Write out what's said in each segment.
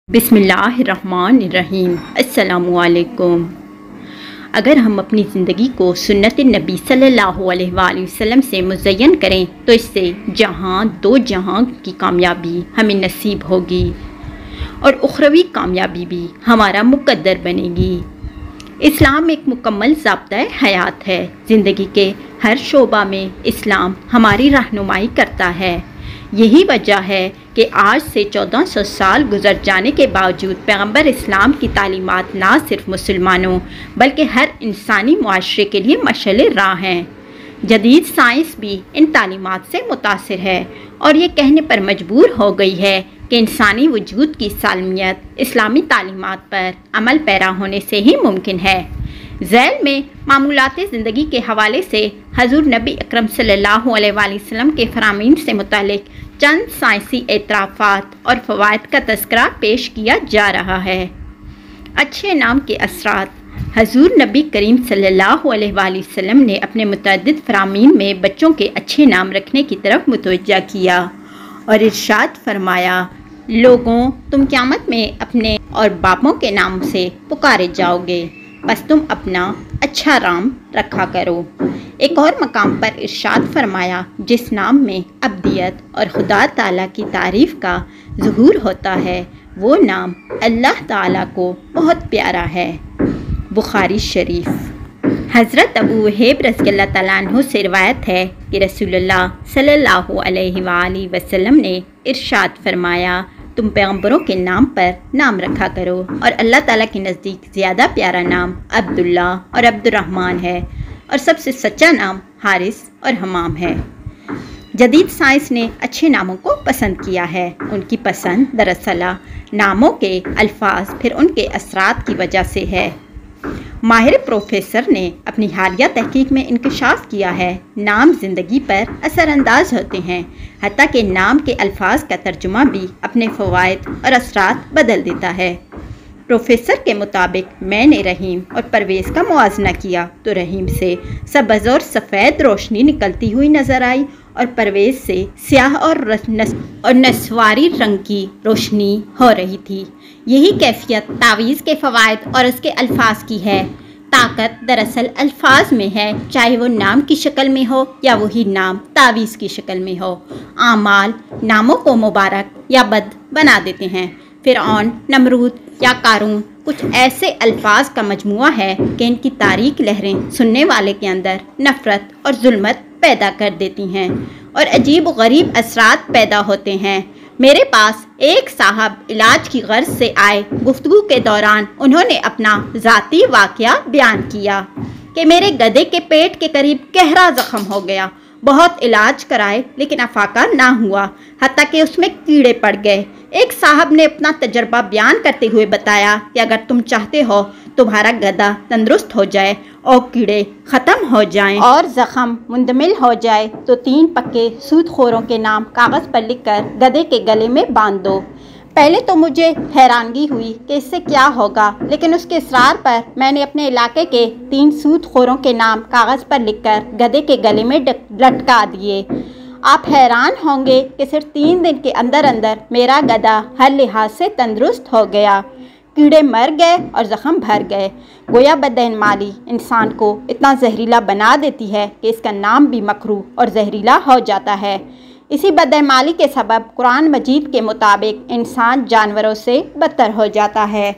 बिस्मिल्लाहिर्रहमानिर्रहीम। अस्सलामुअलैकुम। अगर हम अपनी ज़िंदगी को सुन्नत नबी सल्लल्लाहु अलैहि वसल्लम से मुज़य्यन करें तो इससे जहाँ दो जहाँ की कामयाबी हमें नसीब होगी और उखरवी कामयाबी भी हमारा मुकद्दर बनेगी। इस्लाम एक मुकम्मल ज़ाब्ता हयात है। ज़िंदगी के हर शोबा में इस्लाम हमारी रहनुमाई करता है। यही वजह है कि आज से 1400 साल गुजर जाने के बावजूद पैगंबर इस्लाम की तालीमात ना सिर्फ मुसलमानों बल्कि हर इंसानी मुआशरे के लिए मशअल राह हैं। जदीद साइंस भी इन तालीमात से मुतासिर है और ये कहने पर मजबूर हो गई है कि इंसानी वजूद की सालमियत इस्लामी तालीमात पर अमल पैरा होने से ही मुमकिन है। ज़ैल में मामूलात ज़िंदगी के हवाले से हज़ूर नबी अकरम सल्लल्लाहु अलैहि वसल्लम के फरामीन से मुतालिक चंद साइंसी एतराफ़ात और फ़वाइद का तज़किरा पेश किया जा रहा है। अच्छे नाम के असरात। हज़ूर नबी करीम सल्लल्लाहु अलैहि वसल्लम ने अपने मुतअद्दिद फरामीन में बच्चों के अच्छे नाम रखने की तरफ मुतवज्जा किया और इरशाद फरमाया, लोगों, तुम क़यामत में अपने और बापों के नाम से पुकारे जाओगे, बस तुम अपना अच्छा नाम रखा करो। एक और मकाम पर इरशाद फरमाया, जिस नाम में अब्दियत और खुदा ताला की तारीफ़ का ज़ुहूर होता है वो नाम अल्लाह ताला को बहुत प्यारा है। बुखारी शरीफ। हज़रत अबू वहीब रज़ियल्लाहु तआला अन्हु से रिवायत है कि रसूलुल्लाह सल्लल्लाहु अलैहि वसल्लम ने इरशाद फरमाया, तुम पैगंबरों के नाम पर नाम रखा करो और अल्लाह ताला के नज़दीक ज़्यादा प्यारा नाम अब्दुल्ला और अब्दुर्रहमान है और सबसे सच्चा नाम हारिस और हमाम है। जदीद साइंस ने अच्छे नामों को पसंद किया है। उनकी पसंद दरअसल नामों के अल्फाज फिर उनके असरात की वजह से है। माहिर प्रोफेसर ने अपनी हालिया तहकीक में इंकशाफ किया है, नाम ज़िंदगी पर असरअंदाज होते हैं, हत्ता कि नाम के अल्फाज का तर्जुमा भी अपने फ़वाइद और असरात बदल देता है। प्रोफेसर के मुताबिक मैंने रहीम और परवेज़ का मुआजना किया तो रहीम से सब्ज़ और सफ़ेद रोशनी निकलती हुई नज़र आई और परवेज़ से स्याह और नस्वारी रंग की रोशनी हो रही थी। यही कैफियत तावीज़ के फ़वाइद और उसके अल्फाज की है। ताकत दरअसल अल्फाज में है, चाहे वो नाम की शक्ल में हो या वही नाम तावीज़ की शक्ल में हो। आमाल नामों को मुबारक या बद बना देते हैं। फ़िरऔन, नमरूद या कारून कुछ ऐसे अल्फाज का मजमुआ है कि इनकी तारीक लहरें सुनने वाले के अंदर नफ़रत और जुल्मत पैदा कर देती हैं और अजीब गरीब असरात पैदा होते हैं। मेरे पास एक साहब इलाज की गर्ज से आए। गुफ्तगू के दौरान उन्होंने अपना ज़ाती वाक़या बयान किया कि मेरे गधे के पेट के करीब गहरा ज़ख्म हो गया। बहुत इलाज कराए लेकिन अफाका ना हुआ, हत्ता कि उसमें कीड़े पड़ गए। एक साहब ने अपना तजर्बा बयान करते हुए बताया कि अगर तुम चाहते हो तुम्हारा गधा तंदुरुस्त हो जाए और कीड़े ख़त्म हो जाएं और ज़ख्म मुंदमिल हो जाए तो 3 पक्के सूदखोरों के नाम कागज़ पर लिखकर गधे के गले में बांध दो। पहले तो मुझे हैरानगी हुई कि इससे क्या होगा, लेकिन उसके इसरार पर मैंने अपने इलाके के 3 सूदखोरों के नाम कागज़ पर लिखकर गधे के गले में लटका दिए। आप हैरान होंगे कि सिर्फ 3 दिन के अंदर अंदर मेरा गधा हर लिहाज से तंदुरुस्त हो गया। कीड़े मर गए और ज़ख्म भर गए। गोया बदइमाली इंसान को इतना जहरीला बना देती है कि इसका नाम भी मकरूह और जहरीला हो जाता है। इसी बदइमाली के सबब कुरान मजीद के मुताबिक इंसान जानवरों से बदतर हो जाता है।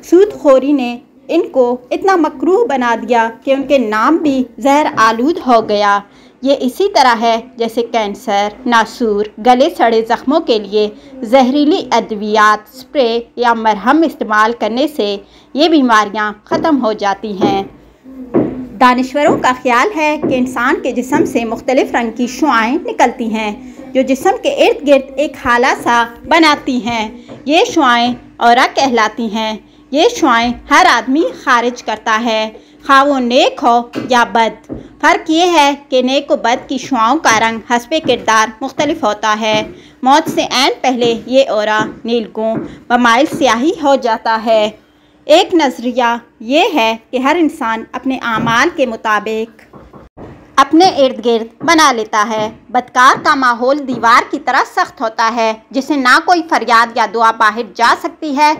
सूदखोरी ने इनको इतना मकरूह बना दिया कि उनके नाम भी जहर आलूद हो गया। ये इसी तरह है जैसे कैंसर, नासूर, गले सड़े ज़ख्मों के लिए जहरीली अद्वियात, स्प्रे या मरहम इस्तेमाल करने से ये बीमारियां ख़त्म हो जाती हैं। दानिश्वरों का ख्याल है कि इंसान के जिस्म से मुख्तलिफ़ रंग की शुआएँ निकलती हैं जो जिस्म के इर्द गिर्द एक हाला सा बनाती हैं। ये शुआएँ औरा कहलाती हैं। ये शुआएँ हर आदमी खारिज करता है, खा वो नेक हो या बद। फ़र्क ये है कि नेक व बद की शुआओं का रंग हस्बे किरदार मुख्तलिफ होता है। मौत से ऐन पहले ये औरा नीलगों बमाइल स्याही हो जाता है। एक नज़रिया ये है कि हर इंसान अपने आमाल के मुताबिक अपने इर्द गिर्द बना लेता है। बदकार का माहौल दीवार की तरह सख्त होता है जिसे ना कोई फरियाद या दुआ बाहर जा सकती है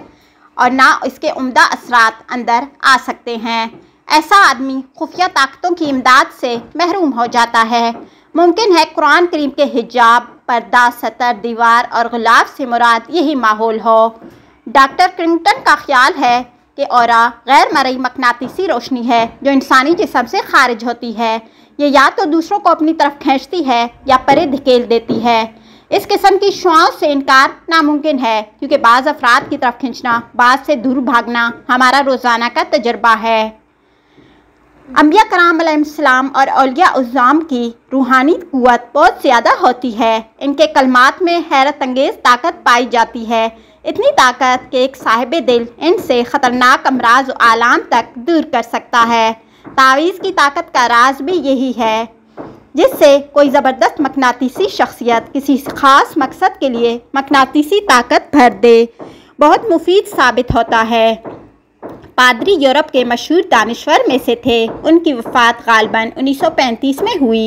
और ना इसके उम्दा असरात अंदर आ सकते हैं। ऐसा आदमी खुफिया ताकतों की इमदाद से महरूम हो जाता है। मुमकिन है कुरान करीम के हिजाब, पर्दा, सतर, दीवार और गुलाब से मुराद यही माहौल हो। डॉक्टर क्रिंगटन का ख्याल है कि औरा गैर मरई मकनातीसी रोशनी है जो इंसानी जिस्म से खारिज होती है। ये या तो दूसरों को अपनी तरफ खींचती है या परे धकेल देती है। इस किस्म की शुआओं से इनकार नामुमकिन है क्योंकि बाज़ अफराद की तरफ खींचना, बाज़ से दूर भागना हमारा रोज़ाना का तजर्बा है। अंबिया कराम अलैहिस्सलाम और औलिया उज़्ज़ाम की रूहानी क़ुव्वत बहुत ज़्यादा होती है। इनके कलमात में हैरत अंगेज़ ताकत पाई जाती है। इतनी ताकत कि एक साहिब दिल इनसे ख़तरनाक अमराज आलाम तक दूर कर सकता है। तावीज़ की ताकत का राज भी यही है, जिससे कोई ज़बरदस्त मकनातीसी शख्सियत किसी ख़ास मकसद के लिए मकनातीसी ताकत भर दे, बहुत मुफीद साबित होता है। पादरी यूरोप के मशहूर दानिश्वर में से थे। उनकी वफ़ात ग़ालिबन 1935 में हुई।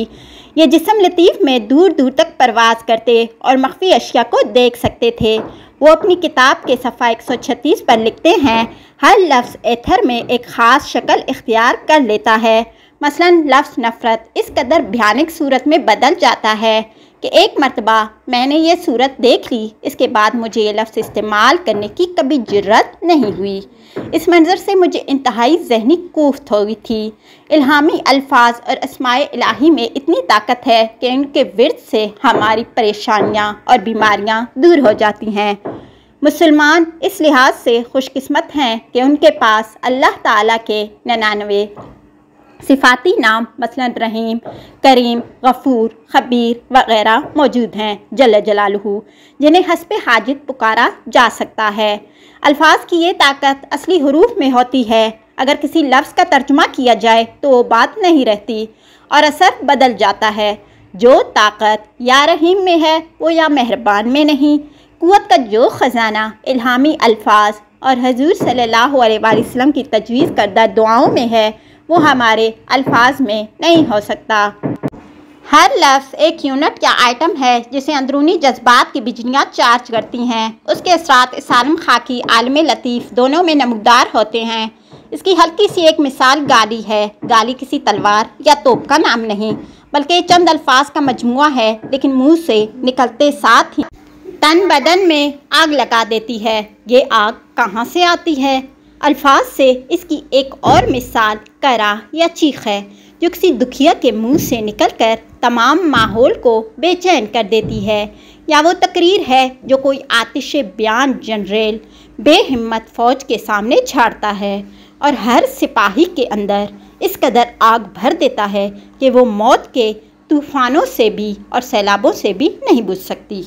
ये जिस्म लतीफ़ में दूर दूर तक परवाज़ करते और मख्फी अशिया को देख सकते थे। वो अपनी किताब के सफ़ा 136 पर लिखते हैं, हर लफ्ज़ एथर में एक ख़ास शक्ल इख्तियार कर लेता है। मसलन लफ्ज़ नफ़रत इस कदर भयानक सूरत में बदल जाता है कि एक मरतबा मैंने ये सूरत देख ली, इसके बाद मुझे ये लफ्ज़ इस्तेमाल करने की कभी जुर्रत नहीं हुई। इस मंज़र से मुझे इंतहाई ज़हनी कोफ्त हो गई थी। इल्हामी अल्फाज और अस्माए इलाही में इतनी ताकत है कि इनके विर्द से हमारी परेशानियाँ और बीमारियाँ दूर हो जाती हैं। मुसलमान इस लिहाज से खुशकिस्मत हैं कि उनके पास अल्लाह ताला के 99 सिफाती नाम मसलन रहीम, करीम, गफ़ूर, खबीर वग़ैरह मौजूद हैं जल्ल जलालुहु, जिन्हें हस्बे हाजित पुकारा जा सकता है। अल्फाज की ये ताकत असली हुरूफ में होती है। अगर किसी लफ्ज़ का तर्जुमा किया जाए तो वो बात नहीं रहती और असर बदल जाता है। जो ताकत या रहीम में है वो या मेहरबान में नहीं। क़ुव्वत का जो ख़जाना इल्हामी अल्फाज और हजूर सल्लल्लाहु अलैहि वसल्लम की तजवीज़ करदा दुआओं में है, वो हमारे अल्फाज में नहीं हो सकता। हर लफ्ज़ एक यूनिट या आइटम है जिसे अंदरूनी जज्बात की बिजलियाँ चार्ज करती हैं। उसके असरात इस आलम खाकी, आलम लतीफ़ दोनों में नमूदार होते हैं। इसकी हल्की सी एक मिसाल गाली है। गाली किसी तलवार या तोप का नाम नहीं बल्कि चंद अल्फाज का मजमुआ है, लेकिन मुँह से निकलते साथ ही तन बदन में आग लगा देती है। ये आग कहाँ से आती है? अल्फाज से इसकी एक और मिसाल करा या चीख है जो किसी दुखिया के मुंह से निकलकर तमाम माहौल को बेचैन कर देती है, या वो तकरीर है जो कोई आतिश बयान जनरल बेहिम्मत फ़ौज के सामने झाड़ता है और हर सिपाही के अंदर इस कदर आग भर देता है कि वो मौत के तूफ़ानों से भी और सैलाबों से भी नहीं बुझ सकती।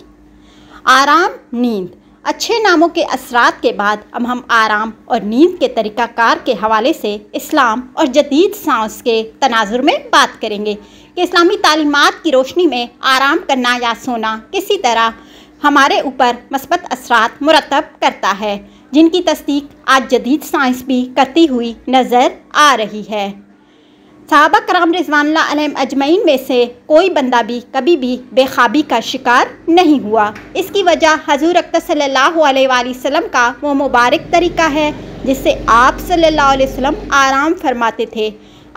आराम, नींद। अच्छे नामों के असरात के बाद अब हम आराम और नींद के तरीक़ाकार के हवाले से इस्लाम और जदीद साइंस के तनाजुर में बात करेंगे कि इस्लामी तालीमात की रोशनी में आराम करना या सोना किसी तरह हमारे ऊपर मस्बत असरात मुरतब करता है, जिनकी तस्दीक आज जदीद साइंस भी करती हुई नज़र आ रही है। सहाबा कराम रिज़वानुल्लाह अलैहिम अजमईन में से कोई बंदा भी कभी भी बेख्वाबी का शिकार नहीं हुआ। इसकी वजह हजूर अक़दस सल्लल्लाहु अलैहि वसल्लम का वो मुबारक तरीक़ा है जिससे आप सल्लल्लाहु अलैहि वसल्लम आराम फरमाते थे।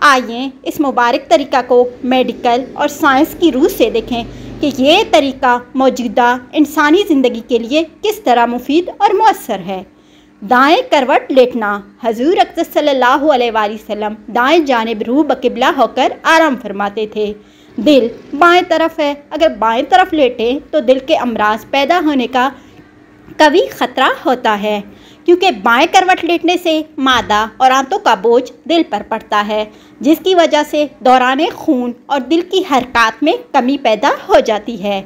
आइए इस मुबारक तरीक़ा को मेडिकल और साइंस की रूह से देखें कि ये तरीक़ा मौजूदा इंसानी ज़िंदगी के लिए किस तरह मुफीद और मौसर है। दाएं करवट लेटना। हजूर अक़दस सल्लल्लाहु अलैहि वसल्लम दाएं जानिब रूह बक़िबला होकर आराम फरमाते थे। दिल बाएं तरफ है, अगर बाएं तरफ लेटें तो दिल के अमराज पैदा होने का कभी ख़तरा होता है, क्योंकि बाएं करवट लेटने से मादा और आंतों का बोझ दिल पर पड़ता है, जिसकी वजह से दौरान खून और दिल की हरकत में कमी पैदा हो जाती है।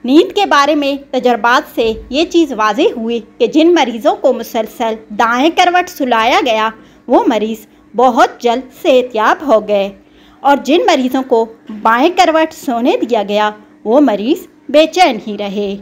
नींद के बारे में तजर्बात से ये चीज़ वाज़ेह हुई कि जिन मरीज़ों को मुसलसल दाएं करवट सुलाया गया वो मरीज़ बहुत जल्द सेहतयाब हो गए, और जिन मरीज़ों को बाएं करवट सोने दिया गया वो मरीज़ बेचैन ही रहे।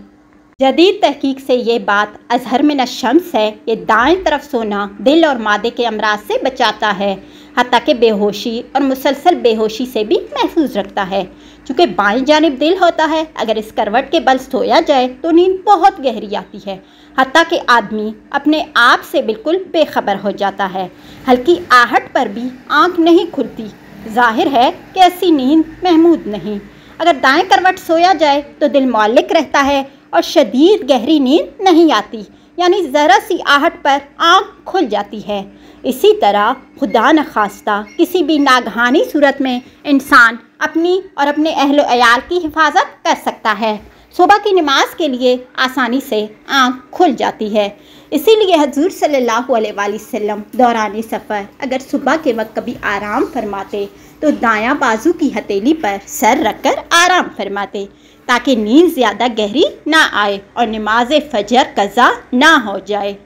जदीद तहकीक से ये बात अज़हर मिन अश-शम्स है कि दाएं तरफ सोना दिल और मादे के अमराज से बचाता है। हत्ता कि बेहोशी और मुसलसल बेहोशी से भी महफूज रखता है। चूँकि बाएं जानिब दिल होता है, अगर इस करवट के बल सोया जाए तो नींद बहुत गहरी आती है, हत्ता कि आदमी अपने आप से बिल्कुल बेखबर हो जाता है। हल्की आहट पर भी आँख नहीं खुलती, जाहिर है कि ऐसी नींद महमूद नहीं। अगर दाएं करवट सोया जाए तो दिल मौलिक रहता है और शदीद गहरी नींद नहीं आती, यानी ज़रा सी आहट पर आँख खुल जाती है। इसी तरह खुदा न खास्ता किसी भी नागहानी सूरत में इंसान अपनी और अपने अहलो अयाल की हिफाजत कर सकता है। सुबह की नमाज के लिए आसानी से आँख खुल जाती है। इसीलिए हजूर सल्लल्लाहु अलैहि वसल्लम दौरान सफ़र अगर सुबह के वक्त कभी आराम फरमाते तो दायां बाजू की हथेली पर सर रखकर आराम फरमाते, ताकि नींद ज़्यादा गहरी ना आए और नमाज फजर कज़ा ना हो जाए।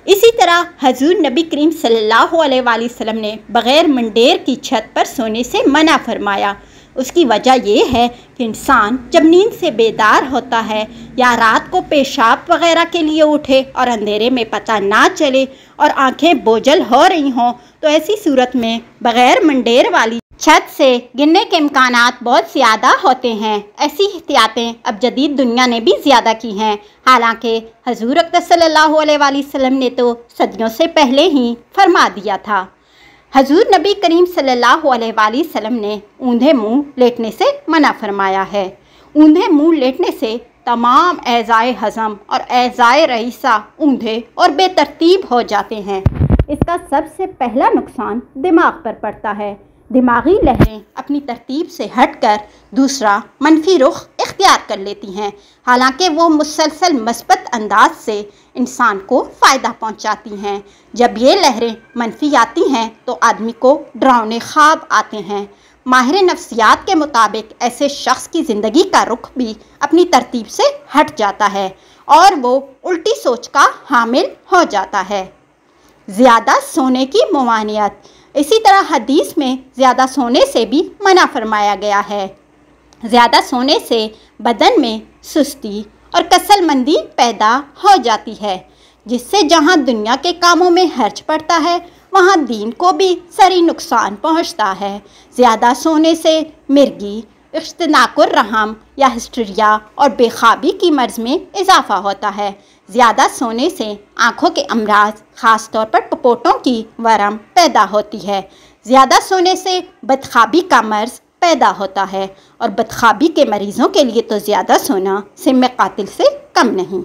इसी तरह हजूर नबी करीम सल्लल्लाहु अलैहि वसल्लम ने बग़ैर मंडेर की छत पर सोने से मना फरमाया। उसकी वजह यह है कि इंसान जब नींद से बेदार होता है या रात को पेशाब वगैरह के लिए उठे और अंधेरे में पता ना चले और आंखें बोझल हो रही हों, तो ऐसी सूरत में बग़ैर मंडेर वाली छत से गिरने के इम्कानात बहुत ज़्यादा होते हैं। ऐसी एहतियातें अब जदीद दुनिया ने भी ज़्यादा की हैं। हालांकि हजूर अक़दस सल्लल्लाहु अलैहि वसल्लम ने तो सदियों से पहले ही फरमा दिया था। हजूर नबी करीम सल्लल्लाहु अलैहि वसल्लम ने ऊंधे मुँह लेटने से मना फरमाया है। ऊंधे मुँह लेटने से तमाम एज़ाए हज़म और एज़ाए रईसा ऊंधे और बेतरतीब हो जाते हैं। इसका सबसे पहला नुकसान दिमाग पर पड़ता है। दिमागी लहरें अपनी तरतीब से हटकर दूसरा मनफी रुख इख्तियार कर लेती हैं, हालांकि वो मुसलसल मस्बत अंदाज से इंसान को फ़ायदा पहुंचाती हैं। जब ये लहरें मनफी आती हैं तो आदमी को डरावने ख्वाब आते हैं। माहिर नफ्सियात के मुताबिक ऐसे शख्स की ज़िंदगी का रुख भी अपनी तरतीब से हट जाता है और वो उल्टी सोच का हामिल हो जाता है। ज़्यादा सोने की ममानियत। इसी तरह हदीस में ज़्यादा सोने से भी मना फरमाया गया है। ज़्यादा सोने से बदन में सुस्ती और कसलमंदी पैदा हो जाती है, जिससे जहाँ दुनिया के कामों में हर्ज पड़ता है वहाँ दीन को भी सरी नुकसान पहुँचता है। ज़्यादा सोने से मिर्गी, इख्तिनाकुर रहम या हिस्ट्रिया और बेख्वाबी की मर्ज़ में इजाफ़ा होता है। ज़्यादा सोने से आँखों के अमराज, ख़ास तौर पर पपोटों की वरम पैदा होती है। ज़्यादा सोने से बदख्वाबी का मर्ज़ पैदा होता है और बदख्वाबी के मरीज़ों के लिए तो ज़्यादा सोना सिम कातिल से कम नहीं।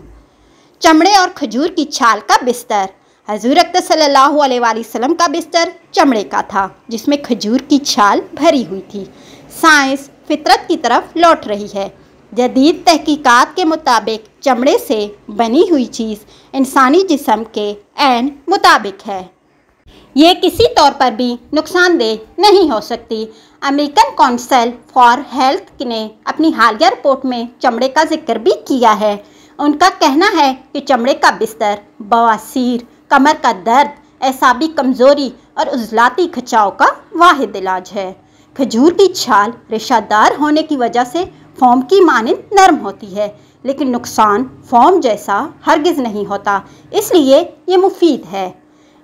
चमड़े और खजूर की छाल का बिस्तर। हजूर अक़दस सल्लल्लाहु अलैहि वसल्लम का बिस्तर चमड़े का था, जिसमें खजूर की छाल भरी हुई थी। साइंस फितरत की तरफ लौट रही है। जदीद तहकीकात के मुताबिक चमड़े से बनी हुई चीज़ इंसानी जिस्म के ऐन मुताबिक है। ये किसी तौर पर भी नुकसानदेह नहीं हो सकती। अमेरिकन काउंसिल फॉर हेल्थ ने अपनी हालिया रिपोर्ट में चमड़े का जिक्र भी किया है। उनका कहना है कि चमड़े का बिस्तर बवासीर, कमर का दर्द, एसाबी कमज़ोरी और उज़लाती खिंचाव का वाहिद इलाज है। खजूर की छाल रेशादार होने की वजह से फोम की मानिंद नरम होती है, लेकिन नुकसान फोम जैसा हरगिज़ नहीं होता, इसलिए ये मुफीद है।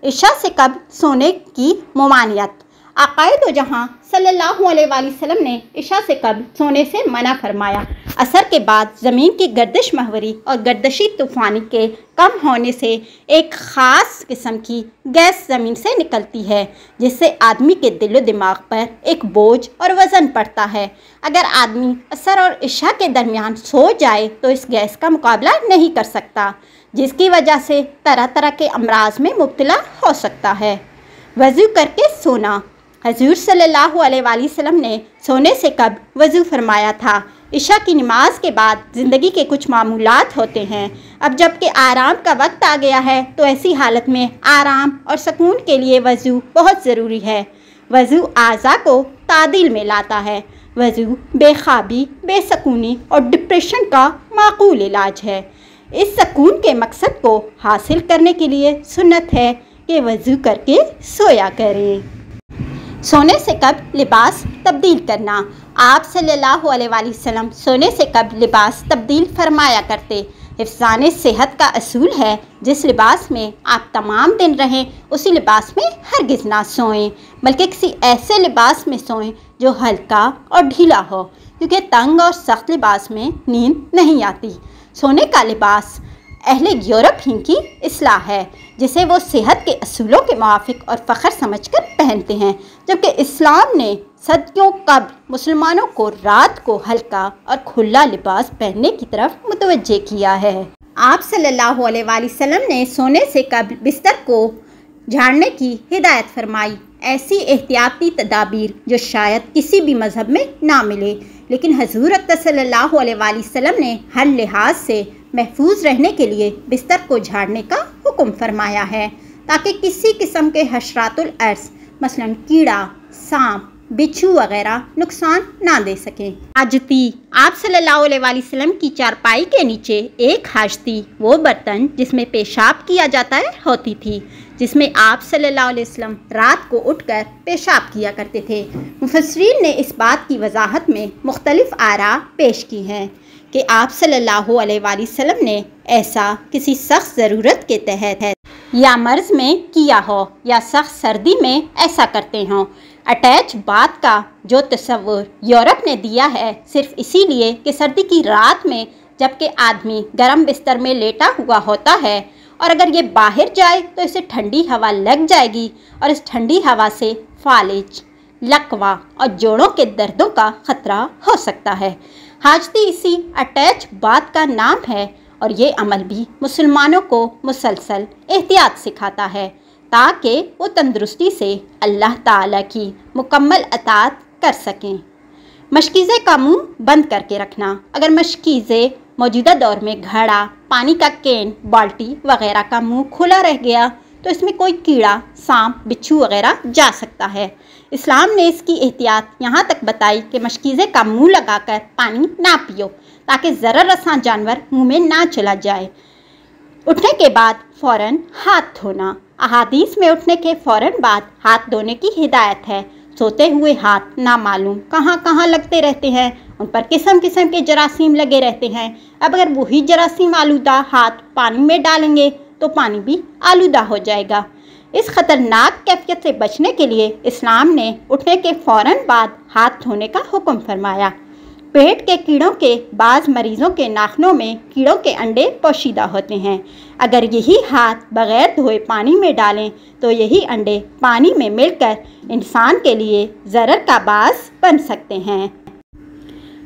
इशा से कब सोने की ममानियत। आक़ाए दो जहाँ सल्लल्लाहु अलैहि वसल्लम ने इशा से कब सोने से मना फरमाया। असर के बाद ज़मीन की गर्दिश महवरी और गर्दिशी तूफ़ानी के कम होने से एक ख़ास किस्म की गैस ज़मीन से निकलती है, जिससे आदमी के दिलो दिमाग पर एक बोझ और वज़न पड़ता है। अगर आदमी असर और इशा के दरमियान सो जाए तो इस गैस का मुकाबला नहीं कर सकता, जिसकी वजह से तरह तरह के अमराज में मुब्तला हो सकता है। वज़ू करके सोना। हजूर सल्लल्लाहु अलैहि वसल्लम ने सोने से कब वज़ू फरमाया था। इशा की नमाज के बाद ज़िंदगी के कुछ मामूलात होते हैं। अब जबकि आराम का वक्त आ गया है तो ऐसी हालत में आराम और सुकून के लिए वज़ू बहुत ज़रूरी है। वज़ू आज़ा को तादील में लाता है। वज़ू बेख्वाबी, बेसकूनी और डिप्रेशन का माकूल इलाज है। इस सुकून के मकसद को हासिल करने के लिए सुन्नत है कि वज़ू करके सोया करें। सोने से कब लिबास तब्दील करना। आप सल्लल्लाहु अलैहि वसल्लम सोने से कब लिबास तब्दील फरमाया करते। हिफ्ज़ान सेहत का असूल है, जिस लिबास में आप तमाम दिन रहें उसी लिबास में हरगिज़ ना सोएं, बल्कि किसी ऐसे लिबास में सोएं जो हल्का और ढीला हो, क्योंकि तंग और सख्त लिबास में नींद नहीं आती। सोने का लिबास अहले यूरोप ही की इस्लाह है, जिसे वो सेहत के असूलों के मुआफिक और फ़ख्र समझकर पहनते हैं, जबकि इस्लाम ने सदियों कबल मुसलमानों को रात को हल्का और खुला लिबास पहनने की तरफ मुतवज्जे किया है। आप सल्लल्लाहु अलैहि वसल्लम ने सोने से कबल बिस्तर को झाड़ने की हिदायत फरमाई। ऐसी एहतियाती तदाबीर जो शायद किसी भी मज़हब में ना मिले, लेकिन हज़ूर अक़दस सल्लल्लाहु अलैहि वसल्लम ने हर लिहाज से महफूज रहने के लिए बिस्तर को झाड़ने का हुक्म फरमाया है, ताकि किसी किस्म के हशरातुल अर्ज़ मसलन कीड़ा, सांप, बिच्छू वगैरह नुकसान ना दे सकें। हाजती आप सल्लल्लाहु अलैहि वसल्लम की चारपाई के नीचे एक हाजती वो बर्तन जिसमें पेशाब किया जाता है होती थी, जिसमें आप सल्लल्लाहु अलैहि वसल्लम रात को उठकर पेशाब किया करते थे। मुफस्सिरीन ने इस बात की वजाहत में मुख्तलिफ आरा पेश की हैं कि आप सल्लल्लाहु अलैहि वसल्लम ने ऐसा किसी सख्त ज़रूरत के तहत है या मर्ज़ में किया हो या सख्त सर्दी में ऐसा करते हों। अटैच बात का जो तस्वुर यूरोप ने दिया है सिर्फ इसीलिए कि सर्दी की रात में जबकि आदमी गर्म बिस्तर में लेटा हुआ होता है और अगर ये बाहर जाए तो इसे ठंडी हवा लग जाएगी और इस ठंडी हवा से फालिज, लकवा और जोड़ों के दर्दों का ख़तरा हो सकता है। हाजती इसी अटैच बात का नाम है और ये अमल भी मुसलमानों को मुसलसल एहतियात सिखाता है, ताकि वो तंदुरुस्ती से अल्लाह ताला की मुकम्मल अताअत कर सकें। मशकीज़े का मुंह बंद करके रखना। अगर मशकीज़े मौजूदा दौर में घड़ा, पानी का कैन, बाल्टी वगैरह का मुंह खुला रह गया तो इसमें कोई कीड़ा, सांप, बिच्छू वगैरह जा सकता है। इस्लाम ने इसकी एहतियात यहाँ तक बताई कि मशकीज़े का मुंह लगाकर पानी ना पियो, ताकि ज़रर रसां जानवर मुंह में ना चला जाए। उठने के बाद फ़ौरन हाथ धोना। अहादीस में उठने के फ़ौरन बाद हाथ धोने की हिदायत है। सोते हुए हाथ नामालूम कहाँ कहाँ लगते रहते हैं, उन पर किस्म किस्म के जरासीम लगे रहते हैं। अब अगर वही जरासीम आलूदा हाथ पानी में डालेंगे तो पानी भी आलूदा हो जाएगा। इस ख़तरनाक कैफियत से बचने के लिए इस्लाम ने उठने के फ़ौरन बाद हाथ धोने का हुक्म फरमाया। पेट के कीड़ों के बाज़ मरीज़ों के नाखनों में कीड़ों के अंडे पोशीदा होते हैं। अगर यही हाथ बग़ैर धोए पानी में डालें तो यही अंडे पानी में मिलकर इंसान के लिए ज़रर का बास बन सकते हैं।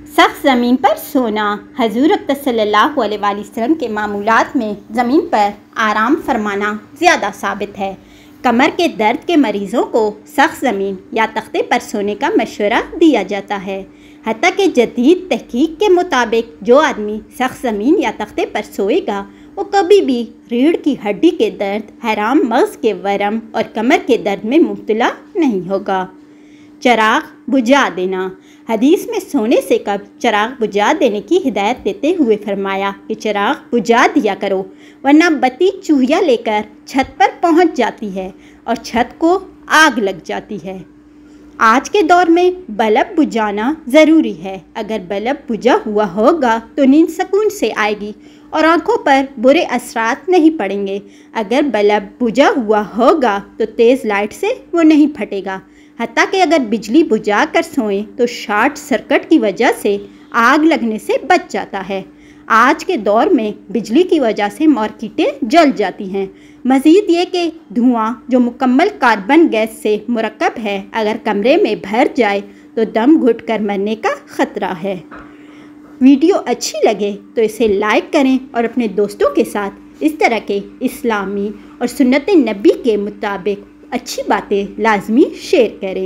सख्त ज़मीन पर सोना। हज़ूर अक़दस सल्लल्लाहु अलैहि वसल्लम के मामूलात में ज़मीन पर आराम फरमाना ज़्यादा साबित है। कमर के दर्द के मरीज़ों को सख्त ज़मीन या तख्ते पर सोने का मशवरा दिया जाता है। हत्ता कि जदीद तहकीक के मुताबिक जो आदमी सख्त ज़मीन या तख्ते पर सोएगा वो कभी भी रीढ़ की हड्डी के दर्द, हराम मग़ज़ के वरम और कमर के दर्द में मुब्तला नहीं होगा। चिराग बुझा देना। हदीस में सोने से कब चिराग बुझा देने की हिदायत देते हुए फरमाया कि चिराग बुझा दिया करो, वरना बत्ती चूहिया लेकर छत पर पहुंच जाती है और छत को आग लग जाती है। आज के दौर में बल्ब बुझाना ज़रूरी है। अगर बल्ब बुझा हुआ होगा तो नींद सुकून से आएगी और आँखों पर बुरे असरात नहीं पड़ेंगे। अगर बल्ब बुझा हुआ होगा तो तेज़ लाइट से वो नहीं फटेगा। हत्ता कि अगर बिजली बुझा कर सोएं तो शॉर्ट सर्किट की वजह से आग लगने से बच जाता है। आज के दौर में बिजली की वजह से मार्केटें जल जाती हैं। मज़ीद ये कि धुआं जो मुकम्मल कार्बन गैस से मुरक्कब है, अगर कमरे में भर जाए तो दम घुट कर मरने का ख़तरा है। वीडियो अच्छी लगे तो इसे लाइक करें और अपने दोस्तों के साथ इस तरह के इस्लामी और सुन्नत नबी के मुताबिक अच्छी बातें लाजमी शेयर करें।